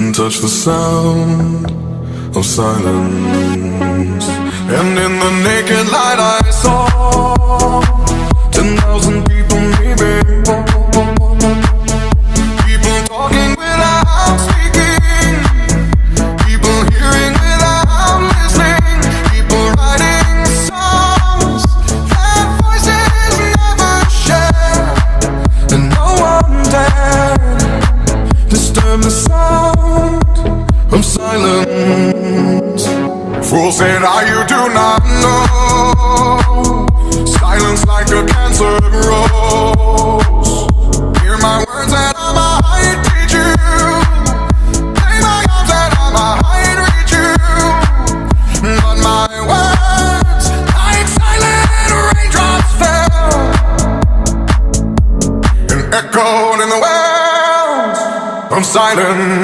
and touch the sound of silence. And in the naked light I saw 10,000 people maybe, people talking without speaking, people hearing without listening, people writing songs that voices never share, and no one dared disturb the sound of silence. Fool said, you do not know. Silence like a cancer grows. Hear my words and I might teach you. Play my arms and I might reach you. But my words, like silent raindrops, fell and echoed in the wells of silence.